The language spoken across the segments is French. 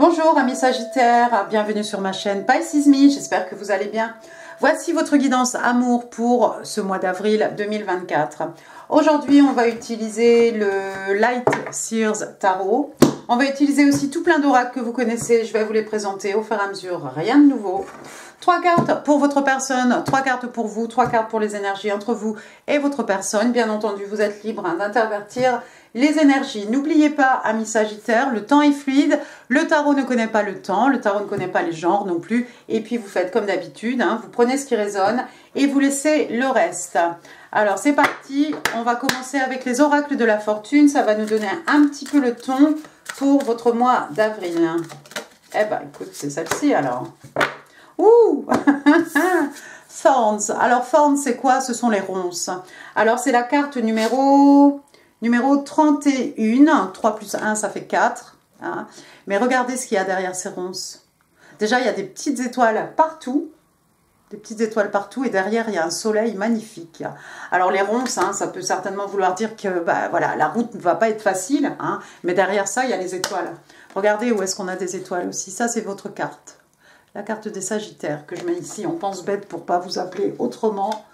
Bonjour amis Sagittaires, bienvenue sur ma chaîne Pisces Me, j'espère que vous allez bien. Voici votre guidance amour pour ce mois d'avril 2024. Aujourd'hui, on va utiliser le Light Seers Tarot. On va utiliser aussi tout plein d'oracles que vous connaissez, je vais vous les présenter au fur et à mesure, rien de nouveau. 3 cartes pour votre personne, 3 cartes pour vous, 3 cartes pour les énergies entre vous et votre personne. Bien entendu, vous êtes libre d'intervertir les énergies. N'oubliez pas, amis Sagittaires, le temps est fluide. Le tarot ne connaît pas le temps, le tarot ne connaît pas les genres non plus. Et puis, vous faites comme d'habitude, vous prenez ce qui résonne et vous laissez le reste. Alors, c'est parti. On va commencer avec les oracles de la fortune. Ça va nous donner un petit peu le ton pour votre mois d'avril. Eh ben, écoute, c'est celle-ci alors. Ouh Thorns. Alors, Thorns, c'est quoi? Ce sont les ronces. Alors, c'est la carte numéro 31. 3 plus 1, ça fait 4. Hein. Mais regardez ce qu'il y a derrière ces ronces. Déjà, il y a des petites étoiles partout. Des petites étoiles partout. Et derrière, il y a un soleil magnifique. Alors, les ronces, ça peut certainement vouloir dire que voilà, la route ne va pas être facile. Mais derrière ça, il y a les étoiles. Regardez où est-ce qu'on a des étoiles aussi. Ça, c'est votre carte. La carte des Sagittaires que je mets ici. On pense bête pour ne pas vous appeler autrement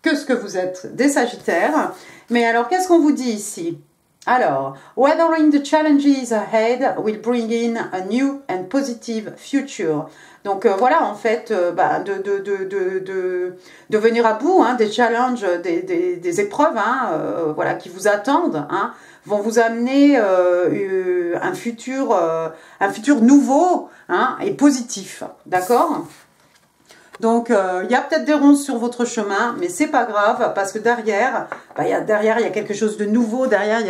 que ce que vous êtes, des Sagittaires. Mais alors, qu'est-ce qu'on vous dit ici? Alors, weathering the challenges ahead will bring in a new and positive future. Donc voilà, en fait, de venir à bout des challenges, des épreuves voilà, qui vous attendent, vont vous amener un futur nouveau et positif, d'accord? Donc, il y a peut-être des ronces sur votre chemin, mais c'est pas grave, parce que derrière, derrière, il y a quelque chose de nouveau, derrière, il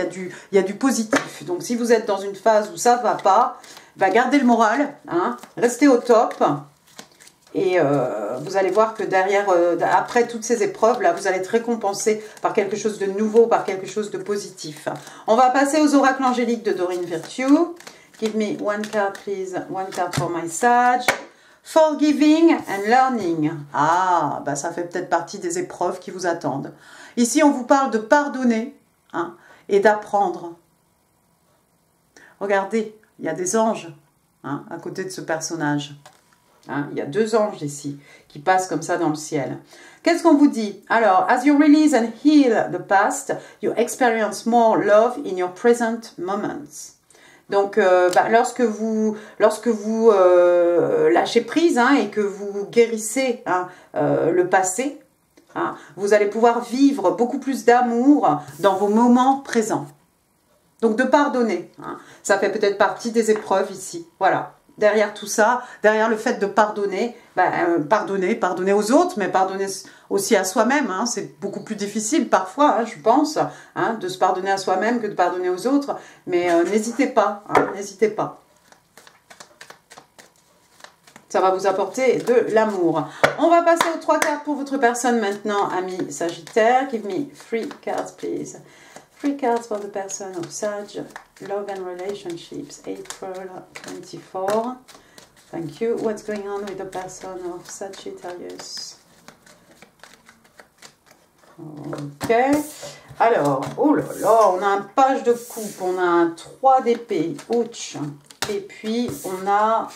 y a du positif. Donc, si vous êtes dans une phase où ça ne va pas, gardez le moral, restez au top, et vous allez voir que derrière, après toutes ces épreuves, là, vous allez être récompensé par quelque chose de nouveau, par quelque chose de positif. On va passer aux oracles angéliques de Doreen Virtue. Give me one card, please, one card for my Sag. Forgiving and learning. Ah, ça fait peut-être partie des épreuves qui vous attendent. Ici, on vous parle de pardonner et d'apprendre. Regardez, il y a des anges à côté de ce personnage. Il y a 2 anges ici qui passent comme ça dans le ciel. Qu'est-ce qu'on vous dit? Alors, as you release and heal the past, you experience more love in your present moments. Donc, lorsque vous lâchez prise et que vous guérissez le passé, vous allez pouvoir vivre beaucoup plus d'amour dans vos moments présents. Donc, de pardonner. Ça fait peut-être partie des épreuves ici. Voilà. Derrière tout ça, derrière le fait de pardonner, pardonner aux autres, mais pardonner aussi à soi-même. C'est beaucoup plus difficile parfois, je pense, de se pardonner à soi-même que de pardonner aux autres. Mais n'hésitez pas, n'hésitez pas. Ça va vous apporter de l'amour. On va passer aux 3 cartes pour votre personne maintenant, amis Sagittaire. Give me 3 cards, please. 3 cards for the person of Sag. Love and relationships, April 24. Thank you. What's going on with the person of Sagittarius? Ok. Alors, oh là là, on a un page de coupe, on a un 3 d'épée, ouch. Et puis, on a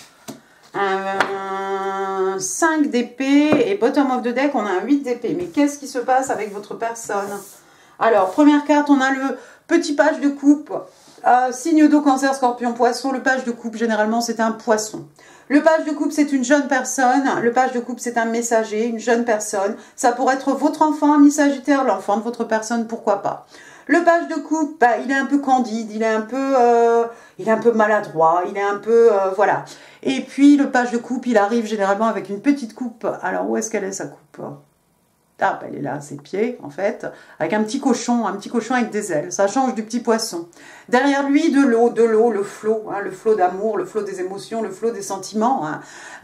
un 5 d'épée et bottom of the deck, on a un 8 d'épée. Mais qu'est-ce qui se passe avec votre personne? Alors, première carte, on a le petit page de coupe. Signe d'eau, cancer, scorpion, poisson. Le page de coupe, généralement, c'est un poisson. Le page de coupe, c'est une jeune personne. Le page de coupe, c'est un messager, une jeune personne. Ça pourrait être votre enfant, ami Sagittaire, l'enfant de votre personne, pourquoi pas. Le page de coupe, il est un peu candide, il est un peu maladroit, il est un peu, voilà. Et puis, le page de coupe, il arrive généralement avec une petite coupe. Alors, où est-ce qu'elle est, sa coupe ? Ah, elle est là, à ses pieds, en fait, avec un petit cochon avec des ailes. Ça change du petit poisson. Derrière lui, de l'eau, le flot d'amour, le flot des émotions, le flot des sentiments.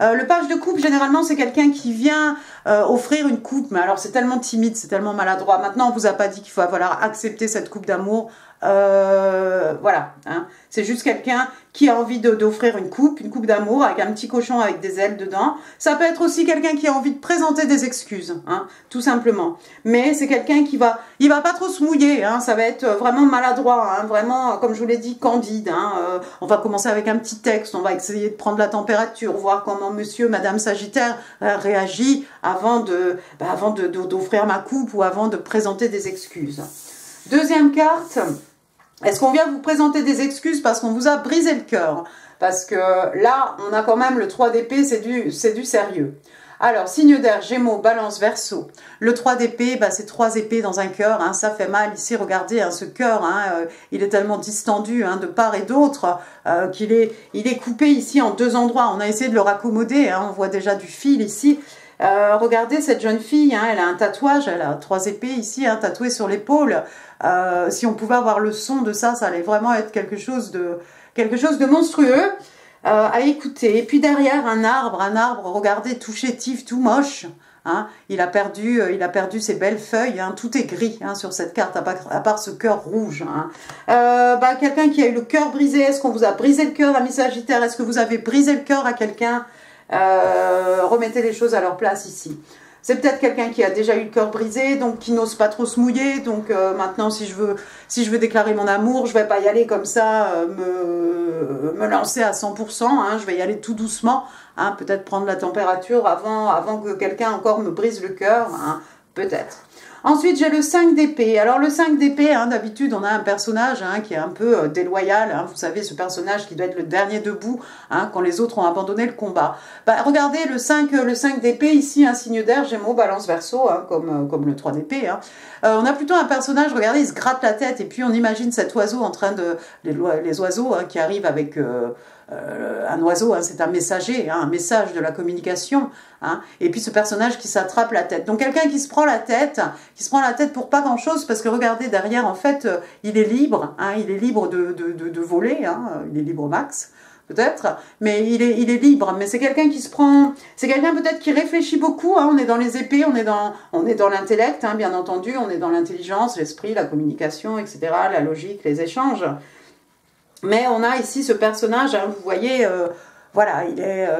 Le page de coupe, généralement, c'est quelqu'un qui vient offrir une coupe. Mais alors, c'est tellement timide, c'est tellement maladroit. Maintenant, on vous a pas dit qu'il faut accepter cette coupe d'amour. Voilà. C'est juste quelqu'un qui a envie d'offrir une coupe d'amour avec un petit cochon avec des ailes dedans. Ça peut être aussi quelqu'un qui a envie de présenter des excuses, hein, tout simplement. Mais c'est quelqu'un qui il va pas trop se mouiller, hein, ça va être vraiment maladroit, hein, vraiment, comme je vous l'ai dit, candide. Hein, on va commencer avec un petit texte, on va essayer de prendre la température, voir comment monsieur, madame Sagittaire réagit avant d'offrir ma coupe ou avant de présenter des excuses. Deuxième carte, est-ce qu'on vient vous présenter des excuses parce qu'on vous a brisé le cœur? Parce que là, on a quand même le 3 d'épée, c'est du sérieux. Alors, signe d'air, Gémeaux, Balance, Verseau. Le 3 d'épée, bah, c'est 3 épées dans un cœur, hein, ça fait mal. Ici, regardez, hein, ce cœur, hein, il est tellement distendu hein, de part et d'autre qu'il est coupé ici en 2 endroits. On a essayé de le raccommoder, hein, on voit déjà du fil ici. Regardez cette jeune fille, hein, elle a un tatouage, elle a 3 épées ici, hein, tatouées sur l'épaule. Si on pouvait avoir le son de ça, ça allait vraiment être quelque chose de monstrueux. À écouter. Et puis derrière, un arbre, regardez, tout chétif, tout moche. Hein, il a perdu ses belles feuilles, hein, tout est gris hein, sur cette carte, à part ce cœur rouge. Hein. Quelqu'un qui a eu le cœur brisé, est-ce qu'on vous a brisé le cœur, ami Sagittaire? Est-ce que vous avez brisé le cœur à quelqu'un? Remettez les choses à leur place ici. C'est peut-être quelqu'un qui a déjà eu le cœur brisé, donc qui n'ose pas trop se mouiller. Donc maintenant, si je veux déclarer mon amour, je vais pas y aller comme ça, me lancer à 100%. Hein, je vais y aller tout doucement. Hein, peut-être prendre la température avant que quelqu'un encore me brise le cœur. Hein, peut-être. Ensuite, j'ai le 5 d'épée. Alors, le 5 d'épée, hein, d'habitude, on a un personnage hein, qui est un peu déloyal. Hein, vous savez, ce personnage qui doit être le dernier debout hein, quand les autres ont abandonné le combat. Bah, regardez, le 5 d'épée, ici, un signe d'air, Gémeaux, Balance, Verseau, hein, comme le 3 d'épée. Hein. On a plutôt un personnage, regardez, il se gratte la tête et puis on imagine cet oiseau en train de... Les oiseaux hein, qui arrivent avec... un oiseau, hein, c'est un messager, hein, un message de la communication, hein, et puis ce personnage qui s'attrape la tête. Donc quelqu'un qui se prend la tête pour pas grand-chose, parce que regardez derrière, en fait, il est libre, hein, il est libre de voler, hein, il est libre au max, peut-être, mais il est libre. Mais c'est quelqu'un qui se prend, c'est quelqu'un peut-être qui réfléchit beaucoup. Hein, on est dans les épées, on est dans l'intellect, hein, bien entendu, on est dans l'intelligence, l'esprit, la communication, etc., la logique, les échanges. Mais on a ici ce personnage, hein, vous voyez, voilà,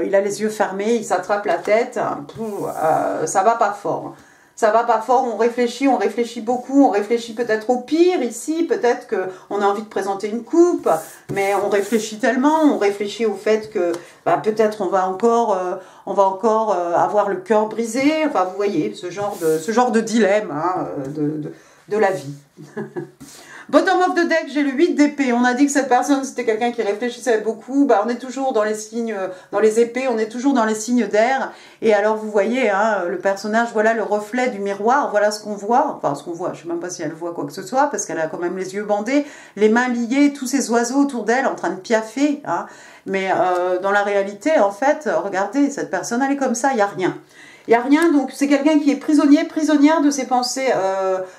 il a les yeux fermés, il s'attrape la tête, ça va pas fort. Ça va pas fort, on réfléchit beaucoup, on réfléchit peut-être au pire ici, peut-être qu'on a envie de présenter une coupe, mais on réfléchit tellement, on réfléchit au fait que bah, peut-être on va encore avoir le cœur brisé, enfin vous voyez, ce genre de dilemme hein, de la vie. Bottom of the deck, j'ai le 8 d'épée. On a dit que cette personne, c'était quelqu'un qui réfléchissait beaucoup. Bah, on est toujours dans les signes, dans les épées, on est toujours dans les signes d'air. Et alors, vous voyez, hein, le personnage, voilà le reflet du miroir, voilà ce qu'on voit. Enfin, ce qu'on voit, je ne sais même pas si elle voit quoi que ce soit, parce qu'elle a quand même les yeux bandés, les mains liées, tous ces oiseaux autour d'elle en train de piaffer. Hein. Mais dans la réalité, en fait, regardez, cette personne, elle est comme ça, il n'y a rien. Il n'y a rien, donc c'est quelqu'un qui est prisonnière de ses pensées.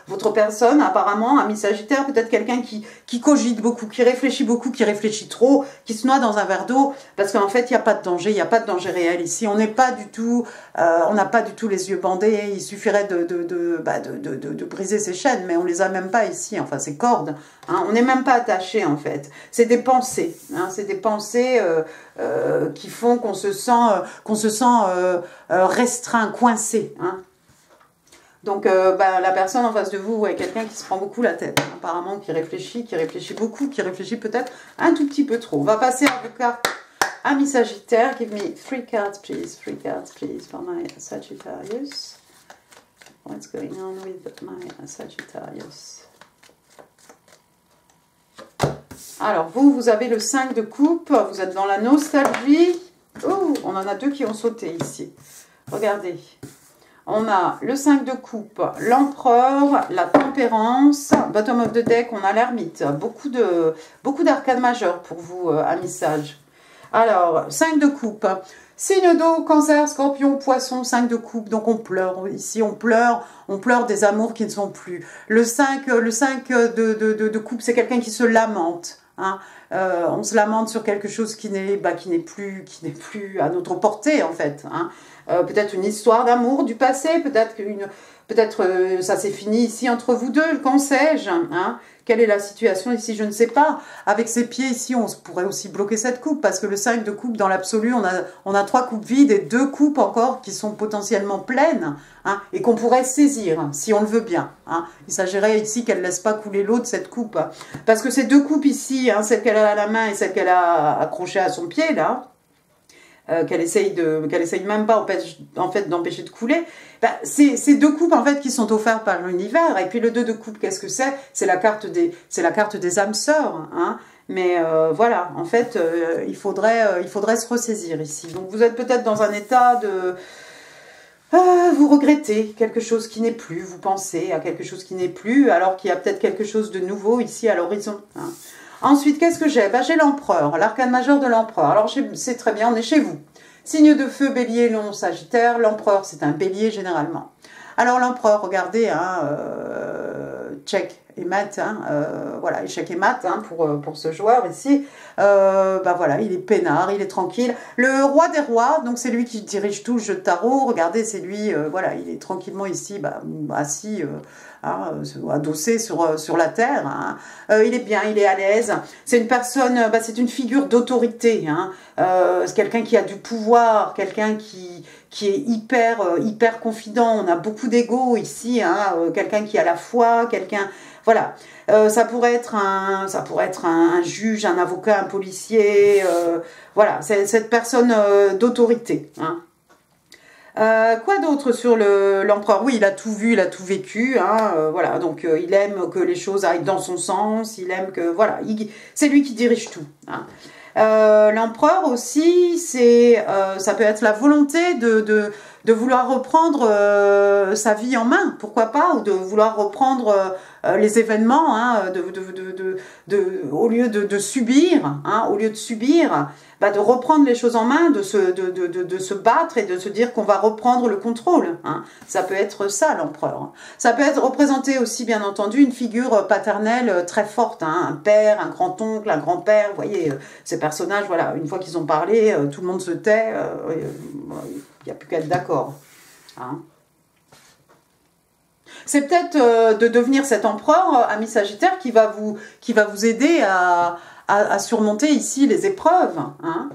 Votre personne, apparemment, ami Sagittaire, peut-être quelqu'un qui cogite beaucoup, qui réfléchit trop, qui se noie dans un verre d'eau, parce qu'en fait, il n'y a pas de danger, il n'y a pas de danger réel ici. On n'est pas du tout, on n'a pas du tout les yeux bandés, il suffirait de briser ses chaînes, mais on ne les a même pas ici, enfin ces cordes. Hein, on n'est même pas attaché, en fait. C'est des pensées, hein, c'est des pensées qui font qu'on se sent restreint, coincé. Hein. Donc la personne en face de vous est quelqu'un qui se prend beaucoup la tête, hein, apparemment qui réfléchit beaucoup, qui réfléchit peut-être un tout petit peu trop. On va passer à vos cartes. Ami Sagittaire, give me 3 cards please, for my Sagittarius. What's going on with my Sagittarius? Alors, vous avez le 5 de coupe, vous êtes dans la nostalgie. Oh, on en a 2 qui ont sauté ici. Regardez. On a le 5 de coupe, l'empereur, la tempérance. Bottom of the deck, on a l'ermite. Beaucoup d'arcades majeures pour vous, amis sages. Alors, 5 de coupe. Signe d'eau, cancer, scorpion, poisson, 5 de coupe. Donc on pleure ici, on pleure des amours qui ne sont plus. Le 5 de coupe, c'est quelqu'un qui se lamente. Hein. On se lamente sur quelque chose qui n'est plus à notre portée en fait. Hein. Peut-être une histoire d'amour du passé, peut-être peut-être ça s'est fini ici entre vous deux, qu'en sais-je, hein? Quelle est la situation ici? Je ne sais pas. Avec ses pieds ici, on pourrait aussi bloquer cette coupe parce que le 5 de coupe, dans l'absolu, on a 3 coupes vides et 2 coupes encore qui sont potentiellement pleines, hein, et qu'on pourrait saisir si on le veut bien. Hein. Il s'agirait ici qu'elle ne laisse pas couler l'eau de cette coupe. Parce que ces 2 coupes ici, hein, celle qu'elle a à la main et celle qu'elle a accrochée à son pied, là, qu'elle essaye même pas en fait d'empêcher de couler, ben, c'est 2 coupes en fait qui sont offertes par l'univers. Et puis le 2 de coupe, qu'est-ce que c'est la carte des âmes sœurs, hein. Mais voilà, en fait, il faudrait se ressaisir ici. Donc vous êtes peut-être dans un état de vous regrettez quelque chose qui n'est plus, vous pensez à quelque chose qui n'est plus, alors qu'il y a peut-être quelque chose de nouveau ici à l'horizon, hein. Ensuite, qu'est-ce que j'ai? Ben, j'ai l'empereur, l'arcane majeur de l'empereur. Alors, c'est très bien, on est chez vous. Signe de feu, bélier, lion, sagittaire. L'empereur, c'est un bélier généralement. Alors, l'empereur, regardez, hein, check et mat, hein, voilà, échec et mat, hein, pour ce joueur ici. Ben voilà, il est peinard, il est tranquille. Le roi des rois, donc c'est lui qui dirige tout le jeu de tarot. Regardez, c'est lui, voilà, il est tranquillement ici, bah, assis, hein, adossé sur la terre. Hein. Il est bien, il est à l'aise. C'est une personne, bah, c'est une figure d'autorité. Hein. C'est quelqu'un qui a du pouvoir, quelqu'un qui est hyper confident. On a beaucoup d'ego ici. Hein. Quelqu'un qui a la foi, quelqu'un... Voilà, ça pourrait être un juge, un avocat, un policier, voilà, c'est cette personne d'autorité. Hein. Quoi d'autre sur l'empereur? Oui, il a tout vu, il a tout vécu, hein, voilà, donc il aime que les choses aillent dans son sens, il aime que, voilà, c'est lui qui dirige tout. Hein. L'empereur aussi, ça peut être la volonté de vouloir reprendre sa vie en main, pourquoi pas, ou de vouloir reprendre les événements, hein, au lieu de subir, hein, bah, de reprendre les choses en main, de se battre et de se dire qu'on va reprendre le contrôle. Hein. Ça peut être ça, l'empereur. Ça peut être représenté aussi, bien entendu, une figure paternelle très forte, hein, un père, un grand-oncle, un grand-père, vous voyez, ces personnages, voilà, une fois qu'ils ont parlé, tout le monde se tait, il n'y a plus qu'à être d'accord. Hein. C'est peut-être de devenir cet empereur, ami Sagittaire, qui va vous aider à surmonter ici les épreuves. Hein.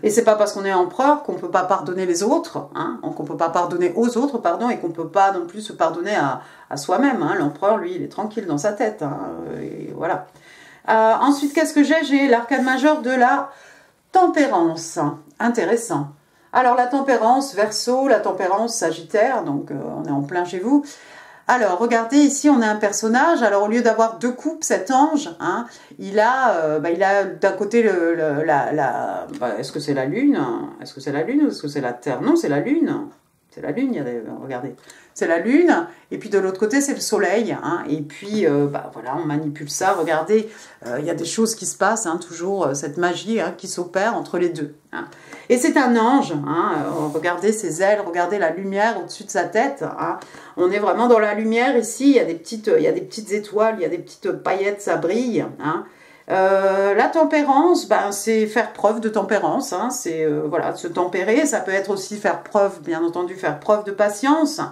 Et c'est pas parce qu'on est empereur qu'on peut pas pardonner les autres, hein, qu'on peut pas pardonner aux autres, pardon, et qu'on peut pas non plus se pardonner à soi-même. Hein. L'empereur, lui, il est tranquille dans sa tête. Hein, et voilà. Ensuite, qu'est-ce que j'ai? J'ai l'arcane majeur de la tempérance. Intéressant. Alors, la tempérance, Verseau, la tempérance, Sagittaire, donc on est en plein chez vous. Alors, regardez, ici, on a un personnage. Alors, au lieu d'avoir 2 coupes, cet ange, hein, il a d'un côté est-ce que c'est la Lune? Est-ce que c'est la Lune ou est-ce que c'est la Terre? Non, c'est la Lune. C'est la Lune, regardez. C'est la Lune, et puis de l'autre côté, c'est le Soleil. Hein, et puis, voilà, on manipule ça. Regardez, il y a des choses qui se passent, hein, toujours cette magie, hein, qui s'opère entre les deux. Hein. Et c'est un ange. Hein, regardez ses ailes, regardez la lumière au-dessus de sa tête. Hein. On est vraiment dans la lumière ici. Il y a des petites étoiles, il y a des petites paillettes, ça brille. Hein. La tempérance, ben, c'est faire preuve de tempérance, hein, c'est voilà, se tempérer, ça peut être aussi faire preuve, bien entendu, faire preuve de patience.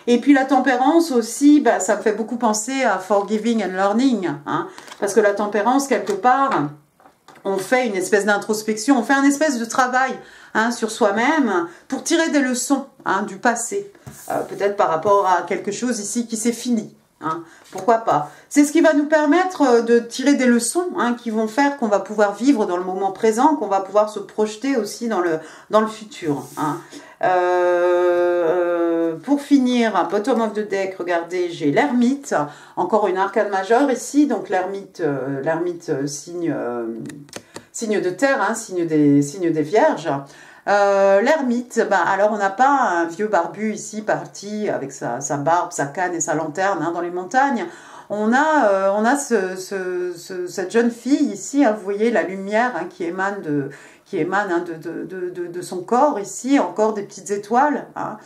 Et puis la tempérance aussi, ben, ça me fait beaucoup penser à forgiving and learning, hein, parce que la tempérance, quelque part, on fait une espèce d'introspection, on fait un espèce de travail, hein, sur soi-même pour tirer des leçons, hein, du passé, peut-être par rapport à quelque chose ici qui s'est fini. Hein, pourquoi pas? C'est ce qui va nous permettre de tirer des leçons, hein, qui vont faire qu'on va pouvoir vivre dans le moment présent, qu'on va pouvoir se projeter aussi dans le futur. Hein. Pour finir, bottom of the deck, regardez, j'ai l'ermite, encore une arcane majeure ici, donc l'ermite signe de terre, hein, signe des vierges. L'ermite, ben, alors on n'a pas un vieux barbu ici parti avec sa barbe, sa canne et sa lanterne, hein, dans les montagnes. On a cette jeune fille ici, hein, vous voyez la lumière, hein, qui émane hein, de son corps ici, encore des petites étoiles. Hein.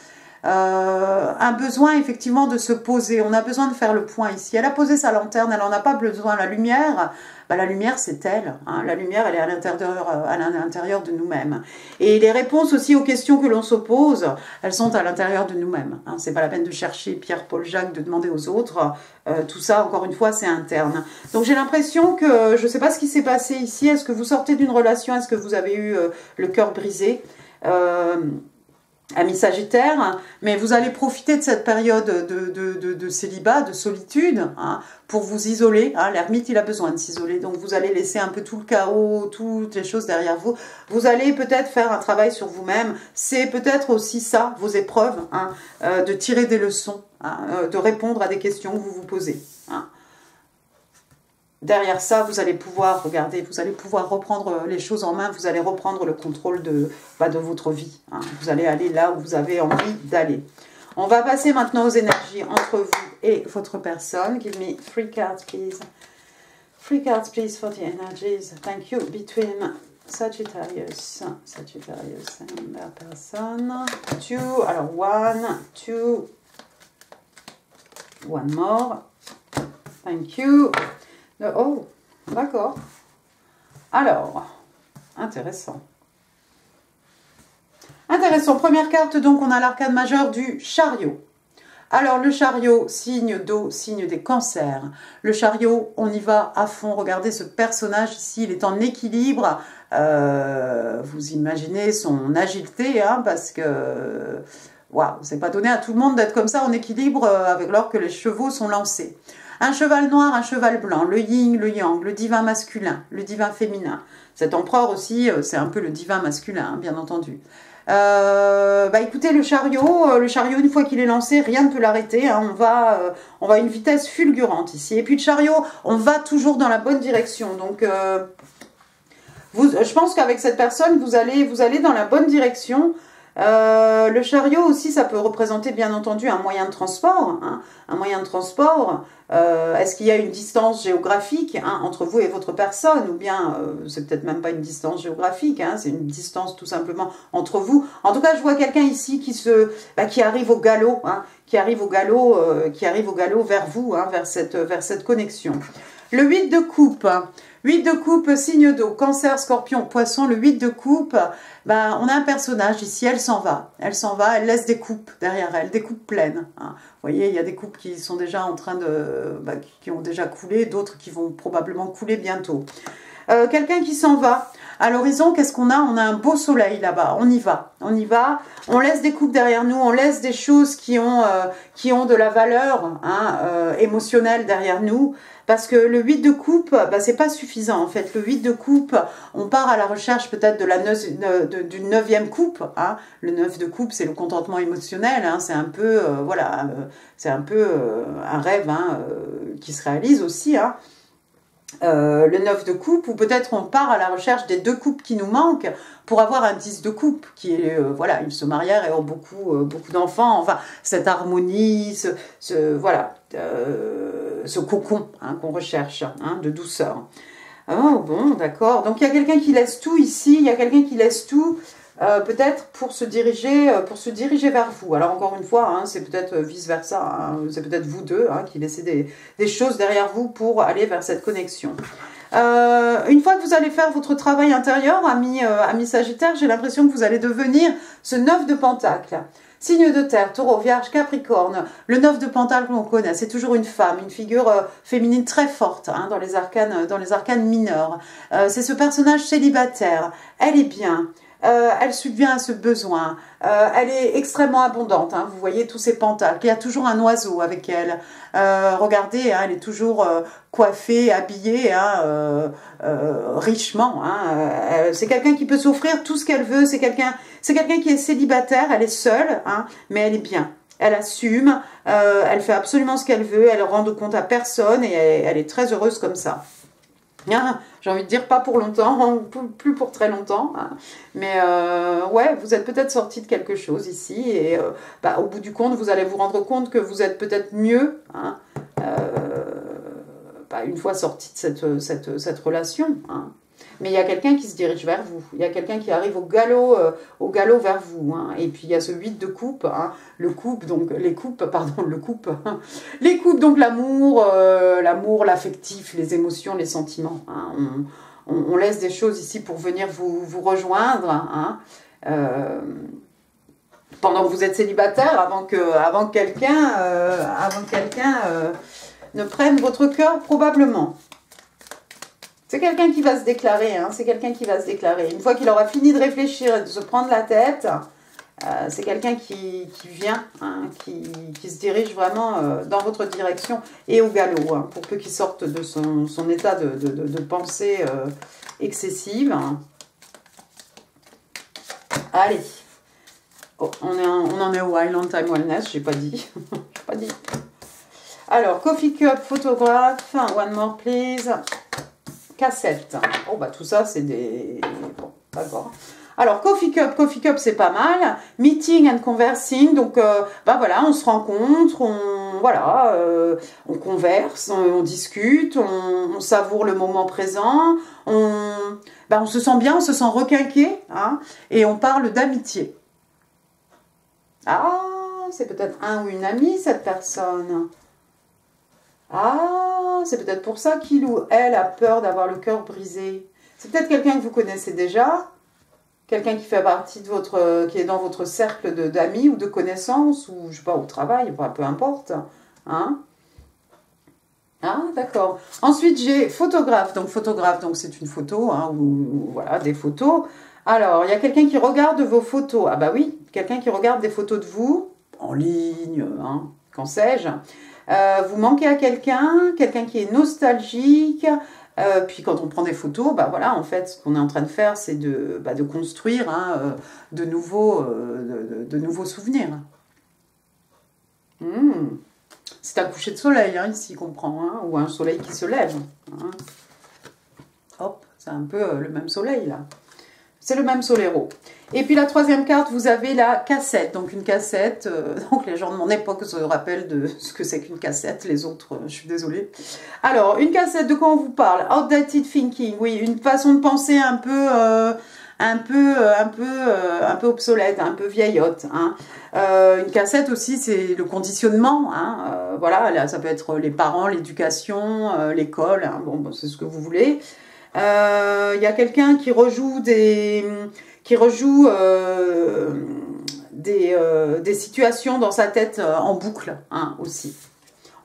un besoin effectivement de se poser. On a besoin de faire le point ici. Elle a posé sa lanterne, elle n'en a pas besoin. La lumière, bah, la lumière c'est elle. Hein. La lumière, elle est à l'intérieur de nous-mêmes. Et les réponses aussi aux questions que l'on se pose, elles sont à l'intérieur de nous-mêmes. Hein. C'est pas la peine de chercher Pierre, Paul, Jacques, de demander aux autres. Tout ça, encore une fois, c'est interne. Donc j'ai l'impression que, je ne sais pas ce qui s'est passé ici. Est-ce que vous sortez d'une relation? Est-ce que vous avez eu le cœur brisé? Amis Sagittaire, mais vous allez profiter de cette période de célibat, de solitude, hein, pour vous isoler. Hein. L'ermite, il a besoin de s'isoler, donc vous allez laisser un peu tout le chaos, toutes les choses derrière vous. Vous allez peut-être faire un travail sur vous-même. C'est peut-être aussi ça, vos épreuves, hein, de tirer des leçons, hein, de répondre à des questions que vous vous posez. Hein. Derrière ça, vous allez pouvoir, regardez, vous allez pouvoir reprendre les choses en main, vous allez reprendre le contrôle de votre vie. Hein. Vous allez aller là où vous avez envie d'aller. On va passer maintenant aux énergies entre vous et votre personne. Give me 3 cards, please. 3 cards, please, for the energies. Thank you. Between Sagittarius and their person. 2, alors 1, 2, 1 more. Thank you. Oh, d'accord. Alors, intéressant. Intéressant. Première carte, donc, on a l'arcane majeur du chariot. Alors, le chariot, signe d'eau, signe des cancers. Le chariot, on y va à fond. Regardez ce personnage ici, il est en équilibre. Vous imaginez son agilité, hein, parce que... Waouh, c'est pas donné à tout le monde d'être comme ça en équilibre alors que les chevaux sont lancés. Un cheval noir, un cheval blanc, le yin, le yang, le divin masculin, le divin féminin. Cet empereur aussi, c'est un peu le divin masculin, hein, bien entendu. Écoutez, le chariot, une fois qu'il est lancé, rien ne peut l'arrêter. Hein, on va à une vitesse fulgurante ici. Et puis le chariot, on va toujours dans la bonne direction. Donc, je pense qu'avec cette personne, vous allez dans la bonne direction. Le chariot aussi, ça peut représenter bien entendu un moyen de transport. Hein, un moyen de transport. Est-ce qu'il y a une distance géographique, hein, entre vous et votre personne? Ou bien, c'est peut-être même pas une distance géographique, hein, c'est une distance tout simplement entre vous. En tout cas, je vois quelqu'un ici qui arrive au galop, hein, qui arrive au galop vers vous, hein, vers cette connexion. Le 8 de coupe. 8 de coupe, signe d'eau, cancer, scorpion, poisson. Le 8 de coupe, on a un personnage ici, elle s'en va, elle laisse des coupes derrière elle, des coupes pleines. Hein. Vous voyez, il y a des coupes qui sont déjà en train de... qui ont déjà coulé, d'autres qui vont probablement couler bientôt. Quelqu'un qui s'en va. À l'horizon, qu'est-ce qu'on a? On a un beau soleil là-bas, on y va, on laisse des coupes derrière nous, on laisse des choses qui ont de la valeur, hein, émotionnelle derrière nous, parce que le 8 de coupe, c'est pas suffisant en fait. Le 8 de coupe, on part à la recherche peut-être d'une 9e coupe, hein. Le 9 de coupe, c'est le contentement émotionnel, hein. C'est un peu, c'est un peu un rêve, hein, qui se réalise aussi, hein. Le 9 de coupe, ou peut-être on part à la recherche des 2 coupes qui nous manquent pour avoir un 10 de coupe qui est, ils se marièrent et ont beaucoup d'enfants, enfin cette harmonie, ce cocon, hein, qu'on recherche, hein, de douceur. Oh bon, d'accord, donc il y a quelqu'un qui laisse tout ici, il y a quelqu'un qui laisse tout, peut-être pour se diriger vers vous. Alors encore une fois, hein, c'est peut-être vice-versa, hein, c'est peut-être vous deux, hein, qui laissez des choses derrière vous pour aller vers cette connexion. Une fois que vous allez faire votre travail intérieur, ami Sagittaire, j'ai l'impression que vous allez devenir ce 9 de Pentacle. Signe de terre, taureau, vierge, capricorne. Le 9 de Pentacle, on connaît, c'est toujours une femme, une figure féminine très forte, hein, dans les arcanes mineurs. C'est ce personnage célibataire, elle est bien. Elle subvient à ce besoin, elle est extrêmement abondante, hein, vous voyez tous ces pentacles, il y a toujours un oiseau avec elle, regardez, hein, elle est toujours coiffée, habillée, hein, richement, hein, c'est quelqu'un qui peut s'offrir tout ce qu'elle veut, c'est quelqu'un qui est célibataire, elle est seule, hein, mais elle est bien. Elle assume, elle fait absolument ce qu'elle veut, elle ne rend de compte à personne et elle est très heureuse comme ça. J'ai envie de dire pas pour longtemps, plus pour très longtemps, hein. Mais ouais, vous êtes peut-être sorti de quelque chose ici et au bout du compte, vous allez vous rendre compte que vous êtes peut-être mieux, hein, une fois sorti de cette relation, hein. mais il y a quelqu'un qui se dirige vers vous. Il y a quelqu'un qui arrive au galop vers vous. Hein. Et puis il y a ce 8 de coupe, hein. Le couple, donc les coupes, pardon, le couple. Les coupes, donc l'amour, l'affectif, les émotions, les sentiments. Hein. On laisse des choses ici pour venir vous rejoindre. Hein. Pendant que vous êtes célibataire, avant que quelqu'un ne prenne votre cœur, probablement. C'est quelqu'un qui va se déclarer, hein, c'est quelqu'un qui va se déclarer. Une fois qu'il aura fini de réfléchir et de se prendre la tête, c'est quelqu'un qui vient, hein, qui se dirige vraiment dans votre direction et au galop, hein, pour peu qu'il sorte de son état de pensée excessive. Allez, oh, on en est au Island Time Wellness, j'ai pas dit. J'ai pas dit. Alors, Coffee Cup, photographe, one more please. Cassette. Oh, bah tout ça, c'est des... Bon, d'accord. Alors, Coffee Cup, c'est pas mal. Meeting and conversing. Donc, bah voilà, on se rencontre, on converse, on discute, on savoure le moment présent, on se sent bien, on se sent requinqué, hein, et on parle d'amitié. Ah, c'est peut-être un ou une amie, cette personne. Ah, c'est peut-être pour ça qu'il ou elle a peur d'avoir le cœur brisé. C'est peut-être quelqu'un que vous connaissez déjà, quelqu'un qui fait partie de qui est dans votre cercle d'amis ou de connaissances, ou je sais pas, au travail, enfin, peu importe. Hein? Ah, d'accord. Ensuite, j'ai photographe. Donc, c'est une photo, hein, ou voilà, des photos. Alors, il y a quelqu'un qui regarde vos photos. Ah bah oui, quelqu'un qui regarde des photos de vous, en ligne, hein, qu'en sais-je. Vous manquez à quelqu'un qui est nostalgique. Puis quand on prend des photos, bah voilà, en fait, ce qu'on est en train de faire, c'est de construire, hein, de nouveaux souvenirs. C'est un coucher de soleil, hein, ici, qu'on prend, hein, ou un soleil qui se lève. Hein. Hop, c'est un peu le même soleil, là. C'est le même soléro. Et puis la troisième carte, vous avez la cassette. Donc une cassette, donc les gens de mon époque se rappellent de ce que c'est qu'une cassette. Les autres, je suis désolée. Alors, une cassette, de quoi on vous parle? Outdated thinking, oui, une façon de penser un peu obsolète, un peu vieillotte. Hein. Une cassette aussi, c'est le conditionnement. Hein. Voilà, là, ça peut être les parents, l'éducation, l'école. Hein. Bon, c'est ce que vous voulez. Il y a quelqu'un qui rejoue des situations dans sa tête en boucle, hein, aussi.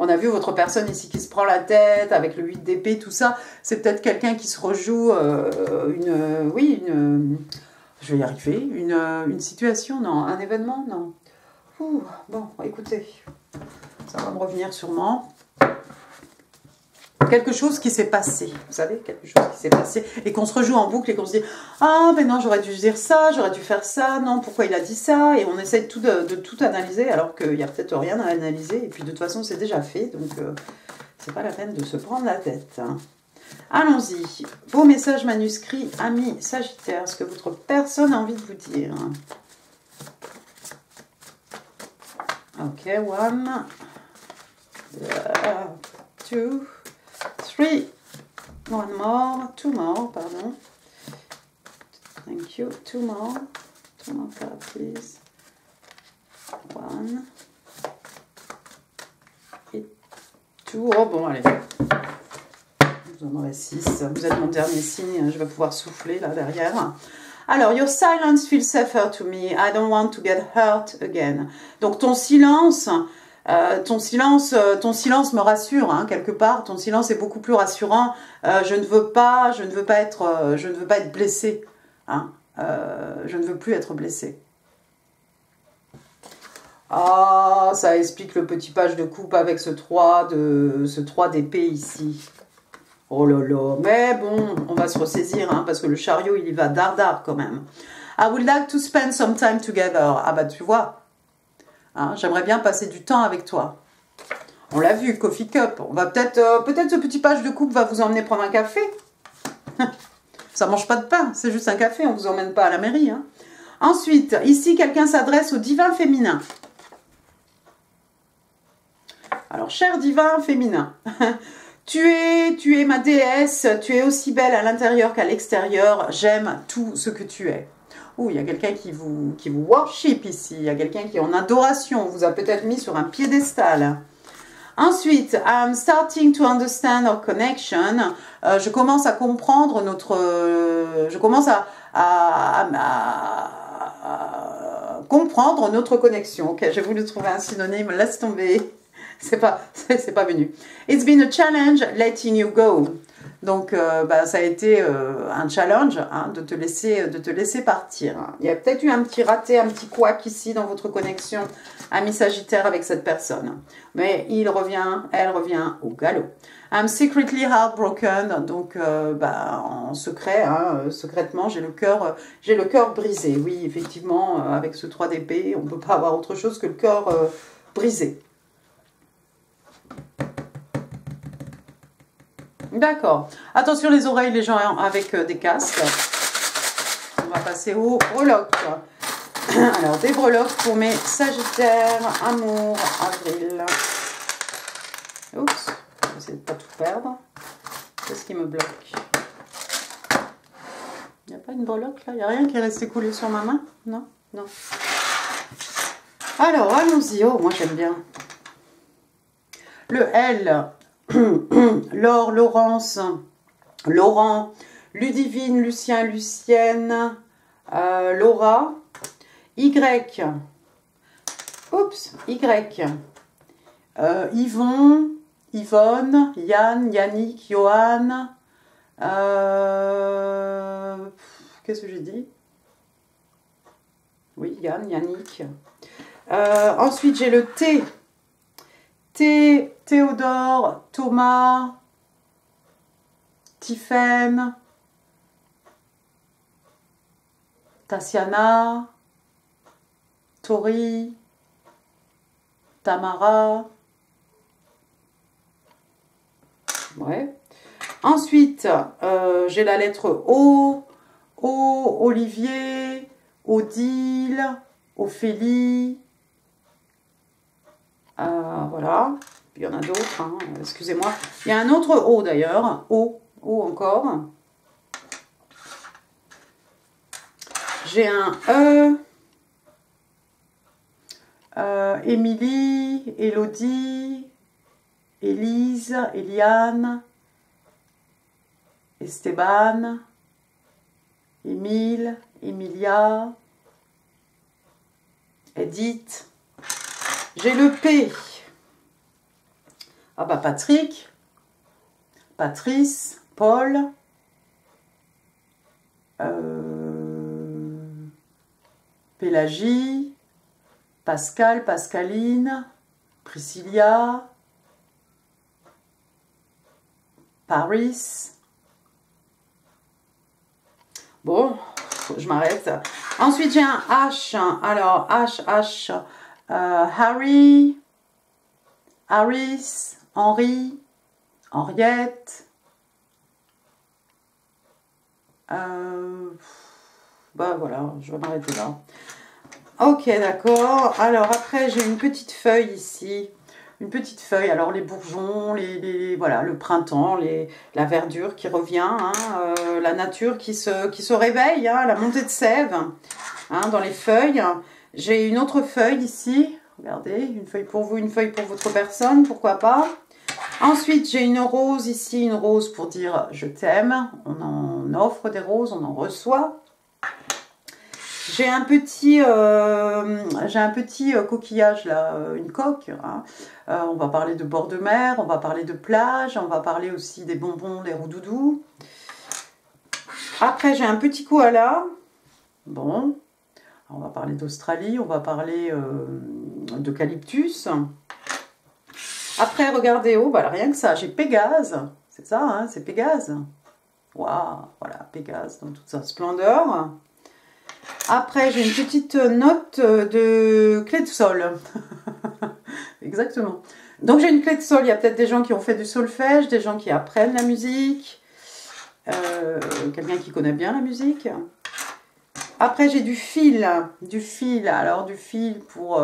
On a vu votre personne ici qui se prend la tête avec le 8 d'épée, tout ça. C'est peut-être quelqu'un qui se rejoue je vais y arriver, une situation, non, un événement, non. Ouh, bon, écoutez, ça va me revenir sûrement. Quelque chose qui s'est passé, vous savez, quelque chose qui s'est passé, et qu'on se rejoue en boucle et qu'on se dit « Ah, mais non, j'aurais dû dire ça, j'aurais dû faire ça, non, pourquoi il a dit ça ?» Et on essaie de tout analyser, alors qu'il n'y a peut-être rien à analyser, et puis de toute façon, c'est déjà fait, donc c'est pas la peine de se prendre la tête. Hein. Allons-y, vos messages manuscrits, amis Sagittaire, ce que votre personne a envie de vous dire. Ok, 1, 2, 3, one more, 2 more, pardon. Thank you, 2 more cards, please. 1 et 2. Oh bon, allez. Vous en aurez 6. Vous êtes mon dernier signe, je vais pouvoir souffler là derrière. Alors, your silence feels safer to me. I don't want to get hurt again. Donc, ton silence me rassure, hein, quelque part. Ton silence est beaucoup plus rassurant. Je ne veux pas être blessée. Hein. Je ne veux plus être blessée. Ah, ça explique le petit page de coupe avec ce 3 d'épée ici. Oh là là, mais bon, on va se ressaisir, hein, parce que le chariot, il y va dardard quand même. I would like to spend some time together. Ah bah tu vois, hein, j'aimerais bien passer du temps avec toi. On l'a vu, Coffee Cup. On va peut-être ce petit page de coupe va vous emmener prendre un café. Ça mange pas de pain, c'est juste un café, on vous emmène pas à la mairie. Hein. Ensuite, ici, quelqu'un s'adresse au divin féminin. Alors, cher divin féminin, Tu es ma déesse, tu es aussi belle à l'intérieur qu'à l'extérieur, j'aime tout ce que tu es. Ouh, il y a quelqu'un qui vous worship ici, il y a quelqu'un qui est en adoration, vous a peut-être mis sur un piédestal. Ensuite, I'm starting to understand our connection. Je commence à comprendre notre... je commence à comprendre notre connexion. Ok, j'ai voulu trouver un synonyme, laisse tomber. C'est pas venu. It's been a challenge letting you go. Donc, ça a été un challenge hein, de te laisser partir. Il y a peut-être eu un petit raté, un petit couac ici dans votre connexion ami Sagittaire avec cette personne. Mais elle revient au galop. I'm secretly heartbroken. Donc, en secret, hein, secrètement, j'ai le cœur brisé. Oui, effectivement, avec ce 3 d'épée, on ne peut pas avoir autre chose que le cœur brisé. D'accord. Attention les oreilles, les gens avec des casques. On va passer aux breloques. Alors, des breloques pour mes Sagittaires, amour, avril. Oups, je vais essayer de ne pas tout perdre. Qu'est-ce qui me bloque? Il n'y a pas une breloque là? Il n'y a rien qui est resté collé sur ma main? Non? Non. Alors, allons-y. Oh, moi j'aime bien. Le L. Laure, Laurence, Laurent, Ludivine, Lucien, Lucienne, Laura, Y, oups, Y, Yvon, Yvonne, Yann, Yannick, Johan, qu'est-ce que j'ai dit? Oui, Yann, Yannick. Ensuite, j'ai le T. Théodore, Thomas, Tiffaine, Tassiana, Tori, Tamara. Ouais. Ensuite, j'ai la lettre O, Olivier, Odile, Ophélie. Voilà, il y en a d'autres, hein. Excusez-moi. Il y a un autre O d'ailleurs, O encore. J'ai un Émilie, Élodie, Élise, Eliane, Esteban, Émile, Emilia, Edith. J'ai le P. Ah bah Patrick, Patrice, Paul, Pélagie, Pascal, Pascaline, Priscilla, Paris. Bon, je m'arrête. Ensuite, j'ai un H. Alors, H. Harry, Harris, Henri, Henriette. Bah voilà, je vais m'arrêter là. Ok, d'accord. Alors après, j'ai une petite feuille ici. Une petite feuille. Alors les bourgeons, voilà, le printemps, la verdure qui revient, hein, la nature qui se réveille, hein, la montée de sève hein, dans les feuilles. J'ai une autre feuille ici. Regardez, une feuille pour vous, une feuille pour votre personne, pourquoi pas. Ensuite, j'ai une rose ici, une rose pour dire je t'aime. On en offre des roses, on en reçoit. J'ai un petit coquillage là, une coque. Hein. On va parler de bord de mer, on va parler de plage, on va parler aussi des bonbons, des roudoudous. Après, j'ai un petit koala. Bon, on va parler d'Australie, on va parler d'eucalyptus. Après, regardez, oh, bah, rien que ça, j'ai Pégase. C'est ça, hein, c'est Pégase. Waouh, voilà, Pégase dans toute sa splendeur. Après, j'ai une petite note de clé de sol. Exactement. Donc, j'ai une clé de sol. Il y a peut-être des gens qui ont fait du solfège, des gens qui apprennent la musique. Quelqu'un qui connaît bien la musique. Après, j'ai du fil. Alors, du fil pour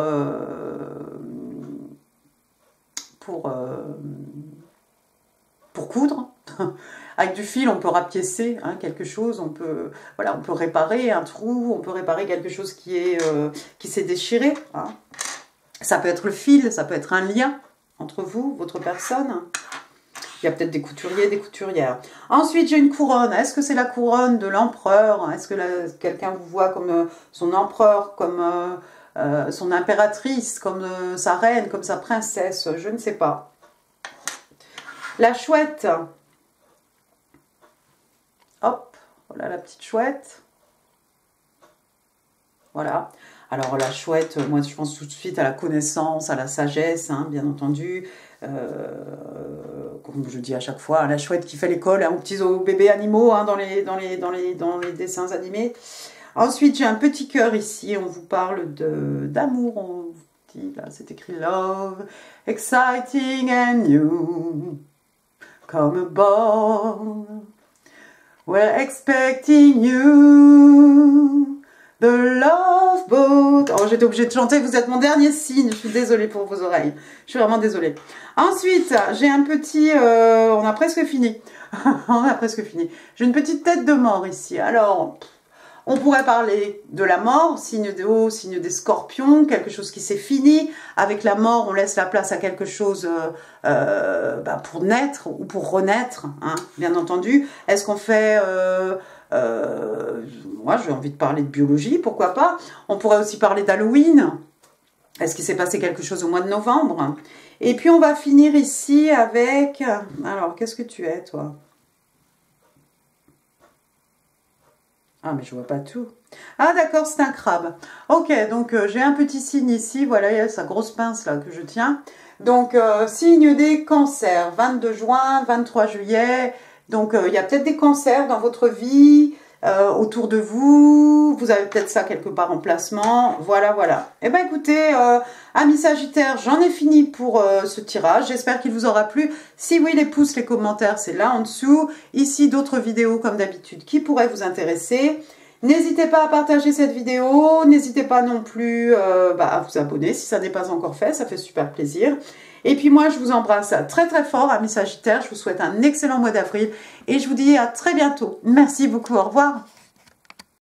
pour coudre. Avec du fil, on peut rapiécer hein, quelque chose, voilà, on peut réparer un trou, on peut réparer quelque chose qui s'est déchiré. Hein. Ça peut être le fil, ça peut être un lien entre vous, votre personne. Il y a peut-être des couturiers, des couturières. Ensuite, j'ai une couronne. Est-ce que c'est la couronne de l'empereur? Est-ce que quelqu'un vous voit comme son empereur, comme son impératrice, comme sa reine, comme sa princesse? Je ne sais pas. La chouette. Hop, voilà la petite chouette. Voilà. Alors la chouette, moi je pense tout de suite à la connaissance, à la sagesse, hein, bien entendu. Comme je dis à chaque fois, la chouette qui fait l'école aux bébés animaux hein, dans les dessins animés. Ensuite, j'ai un petit cœur ici, on vous parle d'amour, on vous dit, là c'est écrit love, exciting and new, come aboard. We're expecting you, the love boat. Oh, j'étais obligée de chanter, vous êtes mon dernier signe, je suis désolée pour vos oreilles. Je suis vraiment désolée. Ensuite, j'ai un petit... on a presque fini. On a presque fini. J'ai une petite tête de mort ici. Alors, on pourrait parler de la mort, signe de eau, signe des scorpions, quelque chose qui s'est fini. Avec la mort, on laisse la place à quelque chose pour naître ou pour renaître, hein, bien entendu. Est-ce qu'on fait... moi, j'ai envie de parler de biologie, pourquoi pas. On pourrait aussi parler d'Halloween. Est-ce qu'il s'est passé quelque chose au mois de novembre? Et puis, on va finir ici avec... Alors, qu'est-ce que tu es, toi? Ah, mais je vois pas tout. Ah, d'accord, c'est un crabe. Ok, donc j'ai un petit signe ici. Voilà, il y a sa grosse pince là que je tiens. Donc, signe des cancers. 22 juin, 23 juillet. Donc, il y a peut-être des cancers dans votre vie, autour de vous. Vous avez peut-être ça quelque part en placement. Voilà, voilà. Eh bien, écoutez, amis Sagittaires, j'en ai fini pour ce tirage. J'espère qu'il vous aura plu. Si oui, les pouces, les commentaires, c'est là en dessous. Ici, d'autres vidéos comme d'habitude qui pourraient vous intéresser. N'hésitez pas à partager cette vidéo. N'hésitez pas non plus à vous abonner si ça n'est pas encore fait. Ça fait super plaisir. Et puis moi, je vous embrasse très très fort, amis Sagittaires. Je vous souhaite un excellent mois d'avril et je vous dis à très bientôt. Merci beaucoup, au revoir.